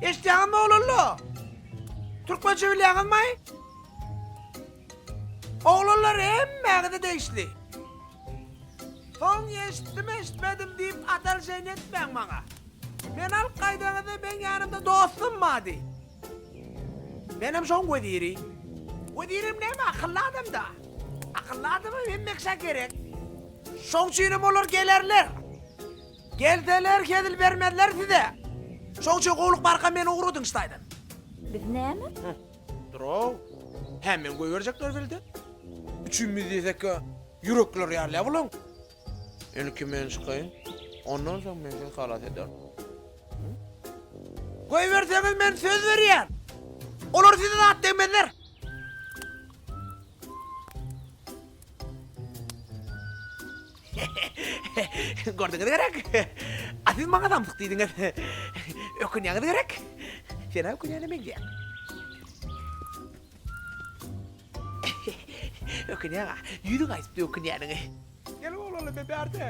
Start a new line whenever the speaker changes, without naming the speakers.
Eştiğin mi oğlunlu? Türkmen çeviriyorsun mı? Oğlunlar emmağını da değişti. Son eşitmedim deyip atar şeyini etmeyin bana. Ben al kaydağını ben yanımda dostum madi. Benim son ödiri. Ödirim ne mi? Akıllı adam da. Akıllı adamı bilmekse gerek. Son çiğnim olur gelirler. Geldiler kedil vermediler size. Son çiğ kovluk barka beni uğrudun istaydın.
Biz neymi?
Dur o. Hemen koy verecekler bildi. Üçümüz desek ki yürekler yerle bulun. Elki men çıkayım. Ondan sonra men seni halat eder. Koy verseniz men söz veriyen. Olur size de at demediler. Gördünüz gerek. Siz bana damsık deydiniz. Ökünyanız gerek. Sen ökünyanı men diyen. Ökünyana, yürü kayıp da ökünyanı. Gel oğlum bebe artık.